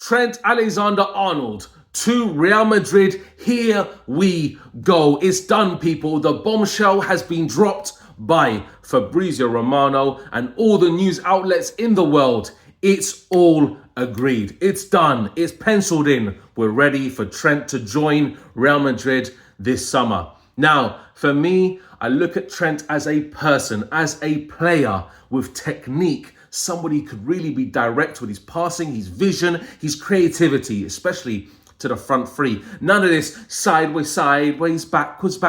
Trent Alexander-Arnold to Real Madrid. Here we go. It's done, people. The bombshell has been dropped by Fabrizio Romano and all the news outlets in the world. It's all agreed. It's done. It's penciled in. We're ready for Trent to join Real Madrid this summer. Now, for me, I look at Trent as a person, as a player with technique, somebody who could really be direct with his passing, his vision, his creativity, especially to the front three. None of this sideways, backwards,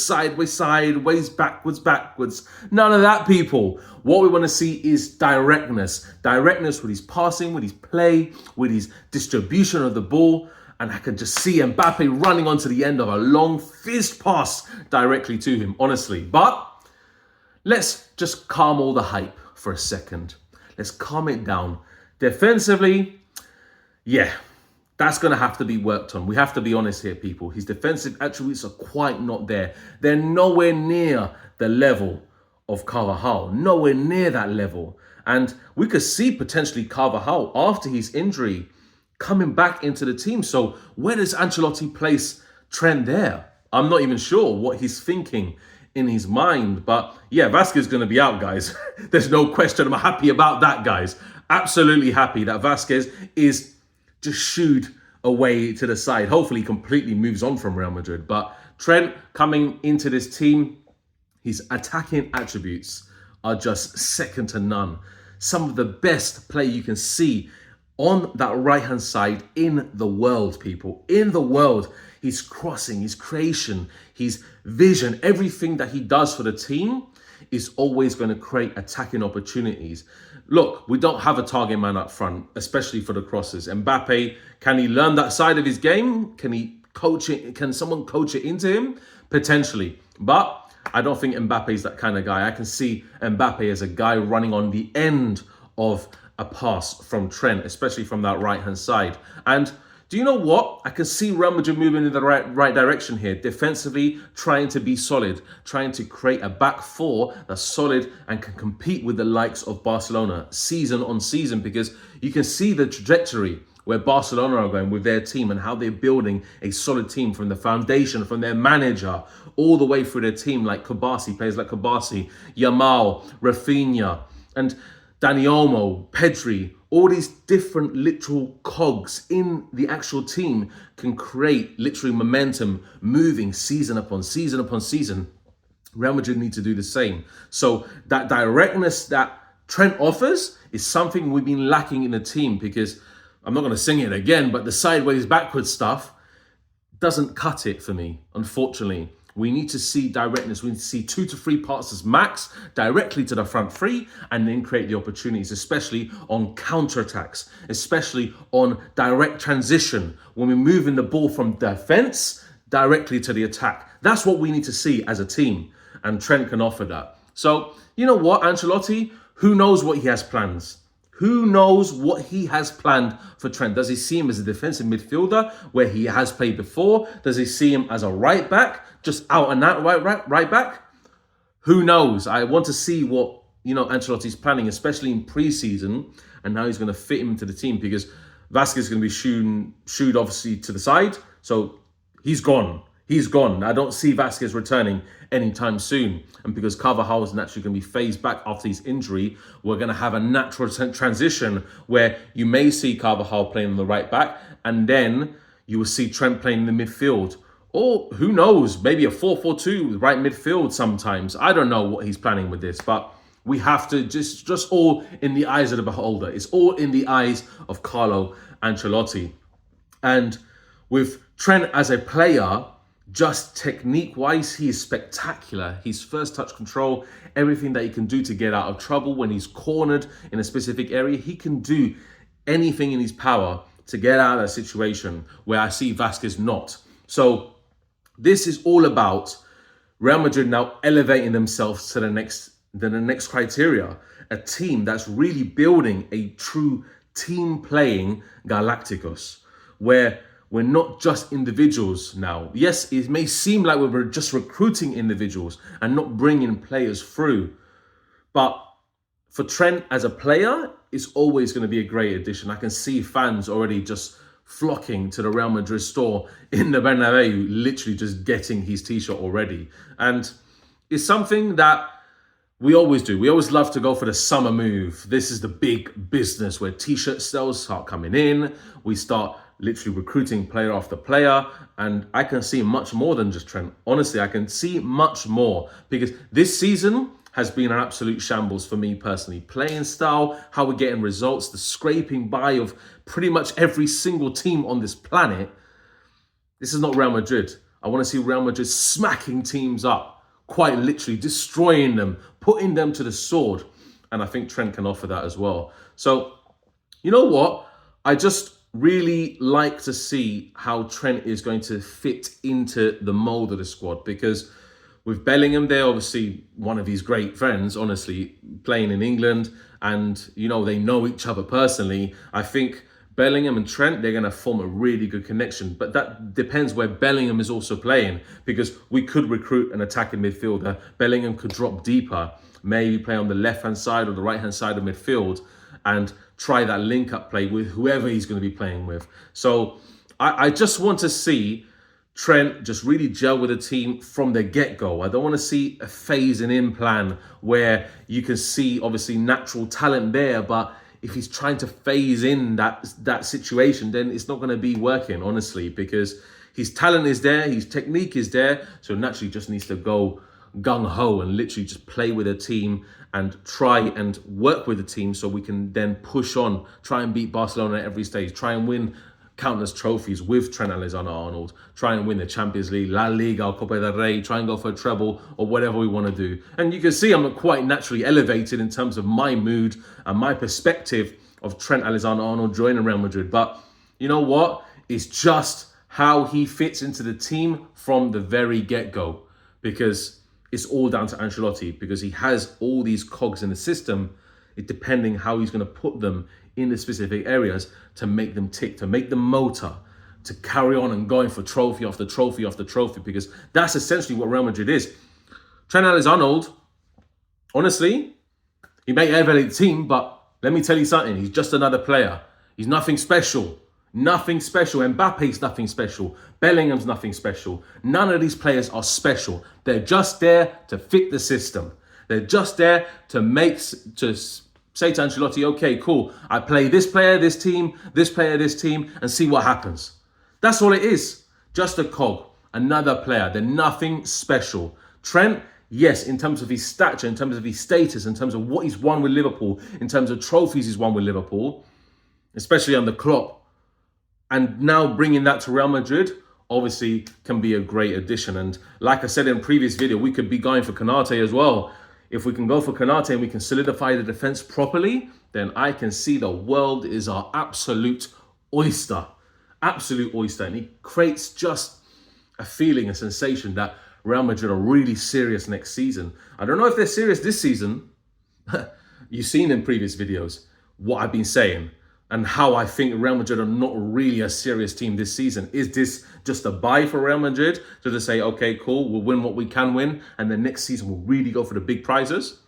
sideways, backwards. None of that, people. What we want to see is directness. Directness with his passing, with his play, with his distribution of the ball. And I can just see Mbappe running onto the end of a long fizzed pass directly to him, honestly. But let's just calm all the hype for a second. Let's calm it down. Defensively, yeah, that's going to have to be worked on. We have to be honest here, people. His defensive attributes are quite not there. They're nowhere near the level of Carvajal. Nowhere near that level. And we could see potentially Carvajal after his injury coming back into the team. So where does Ancelotti place Trent there? I'm not even sure what he's thinking in his mind. But yeah, Vasquez is going to be out, guys. There's no question. I'm happy about that, guys. Absolutely happy that Vasquez is just shooed away to the side. Hopefully he completely moves on from Real Madrid. But Trent coming into this team, his attacking attributes are just second to none. Some of the best play you can see on that right-hand side in the world, people. In the world. His crossing, his creation, his vision, everything that he does for the team is always going to create attacking opportunities. Look, we don't have a target man up front, especially for the crosses. Mbappe, can he learn that side of his game? Can he coach it? Can someone coach it into him? Potentially. But I don't think Mbappe is that kind of guy. I can see Mbappe as a guy running on the end of a pass from Trent, especially from that right-hand side. And do you know what? I can see Real Madrid moving in the right direction here. Defensively, trying to be solid, trying to create a back four that's solid and can compete with the likes of Barcelona season on season, because you can see the trajectory where Barcelona are going with their team and how they're building a solid team from the foundation, from their manager, all the way through their team, like Kubasi, players like Kubasi, Yamal, Rafinha, and Dani Olmo, Pedri. All these different literal cogs in the actual team can create literally momentum, moving season upon season upon season. Real Madrid need to do the same. So that directness that Trent offers is something we've been lacking in the team, because I'm not going to sing it again, but the sideways, backwards stuff doesn't cut it for me, unfortunately. We need to see directness. We need to see 2 to 3 passes max directly to the front three, and then create the opportunities, especially on counterattacks, especially on direct transition, when we're moving the ball from defense directly to the attack. That's what we need to see as a team, and Trent can offer that. So, you know what, Ancelotti, who knows what he has plans? Who knows what he has planned for Trent? Does he see him as a defensive midfielder where he has played before? Does he see him as a right back, just out and out right back? Who knows? I want to see what, Ancelotti's planning, especially in pre-season, and how he's going to fit him into the team, because Vasquez is going to be shooed obviously to the side. So he's gone. He's gone. I don't see Vasquez returning anytime soon. And because Carvajal is naturally going to be phased back after his injury, we're going to have a natural transition where you may see Carvajal playing on the right back, and then you will see Trent playing in the midfield. Or who knows, maybe a 4-4-2 right midfield sometimes. I don't know what he's planning with this, but we have to just all in the eyes of the beholder. It's all in the eyes of Carlo Ancelotti. And with Trent as a player, just technique-wise, he is spectacular. His first touch control, everything that he can do to get out of trouble when he's cornered in a specific area, he can do anything in his power to get out of that situation, where I see Vasquez not. So this is all about Real Madrid now elevating themselves to the next criteria. A team that's really building a true team-playing Galacticos, where we're not just individuals now. Yes, it may seem like we're just recruiting individuals and not bringing players through. But for Trent as a player, it's always going to be a great addition. I can see fans already just flocking to the Real Madrid store in the Bernabeu, literally just getting his t-shirt already. And it's something that we always do. We always love to go for the summer move. This is the big business where t-shirt sales start coming in. We start literally recruiting player after player. And I can see much more than just Trent. Honestly, I can see much more, because this season has been an absolute shambles for me personally. Playing style, how we're getting results, the scraping by of pretty much every single team on this planet. This is not Real Madrid. I want to see Real Madrid smacking teams up, quite literally destroying them, putting them to the sword. And I think Trent can offer that as well. So, you know what? I just really like to see how Trent is going to fit into the mold of the squad, because with Bellingham there, obviously one of his great friends, honestly, playing in England, and, you know, they know each other personally. I think Bellingham and Trent, they're going to form a really good connection. But that depends where Bellingham is also playing, because we could recruit an attacking midfielder. Bellingham could drop deeper, maybe play on the left-hand side or the right-hand side of midfield, and try that link-up play with whoever he's going to be playing with. So I just want to see Trent just really gel with the team from the get-go. I don't want to see a phasing in plan where you can see obviously natural talent there, but if he's trying to phase in that situation, then it's not going to be working, honestly, because his talent is there, his technique is there, so naturally just needs to go gung-ho and literally just play with a team and try and work with the team so we can then push on, try and beat Barcelona at every stage, try and win countless trophies with Trent Alexander-Arnold, try and win the Champions League, LaLiga, Copa del Rey, try and go for a treble or whatever we want to do. And you can see I'm quite naturally elevated in terms of my mood and my perspective of Trent Alexander-Arnold joining Real Madrid. But you know what? It's just how he fits into the team from the very get-go, because it's all down to Ancelotti, because he has all these cogs in the system, it depending how he's going to put them in the specific areas to make them tick, to make them motor, to carry on and going for trophy after trophy after trophy, because that's essentially what Real Madrid is. Trent Alexander-Arnold, honestly, he may elevate the team, but let me tell you something, he's just another player. He's nothing special. Nothing special. Mbappe's nothing special. Bellingham's nothing special. None of these players are special. They're just there to fit the system. They're just there to say to Ancelotti, okay, cool, I play this player, this team, this player, this team, and see what happens. That's all it is. Just a cog, another player. They're nothing special. Trent, yes, in terms of his stature, in terms of his status, in terms of what he's won with Liverpool, in terms of trophies he's won with Liverpool, especially under Klopp, and now bringing that to Real Madrid, obviously can be a great addition. And like I said in a previous video, we could be going for Konate as well. If we can go for Konate and we can solidify the defense properly, then I can see the world is our absolute oyster. Absolute oyster. And he creates just a feeling, a sensation that Real Madrid are really serious next season. I don't know if they're serious this season. You've seen in previous videos what I've been saying and how I think Real Madrid are not really a serious team this season. Is this just a buy for Real Madrid to just say, okay, cool, we'll win what we can win, and then next season we'll really go for the big prizes?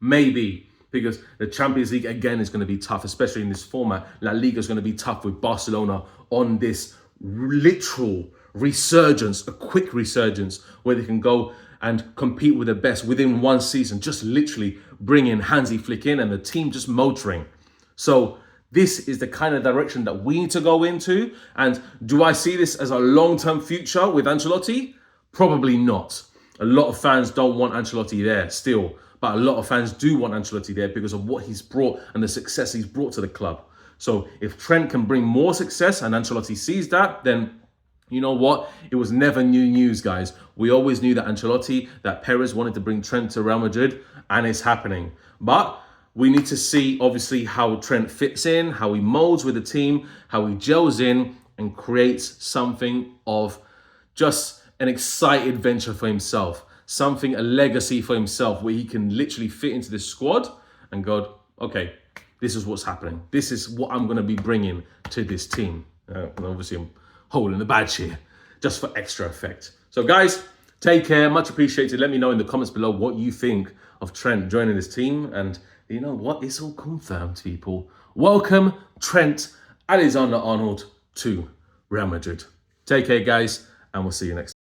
Maybe, because the Champions League, again, is going to be tough, especially in this format. LaLiga is going to be tough with Barcelona on this literal resurgence, a quick resurgence, where they can go and compete with the best within one season, just literally bring in Hansi Flick in and the team just motoring. So this is the kind of direction that we need to go into. And do I see this as a long-term future with Ancelotti? Probably not. A lot of fans don't want Ancelotti there still, but a lot of fans do want Ancelotti there because of what he's brought and the success he's brought to the club. So if Trent can bring more success and Ancelotti sees that, then you know what? It was never new news, guys. We always knew that Ancelotti, that Perez wanted to bring Trent to Real Madrid, and it's happening. But we need to see, obviously, how Trent fits in, how he molds with the team, how he gels in and creates something of just an excited venture for himself, something, a legacy for himself, where he can literally fit into this squad and go, okay, this is what's happening. This is what I'm going to be bringing to this team. And obviously, I'm holding the badge here just for extra effect. So, guys, take care. Much appreciated. Let me know in the comments below what you think of Trent joining this team, and You know what? It's all confirmed, people. Welcome, Trent Alexander-Arnold to Real Madrid. Take care, guys, and we'll see you next time.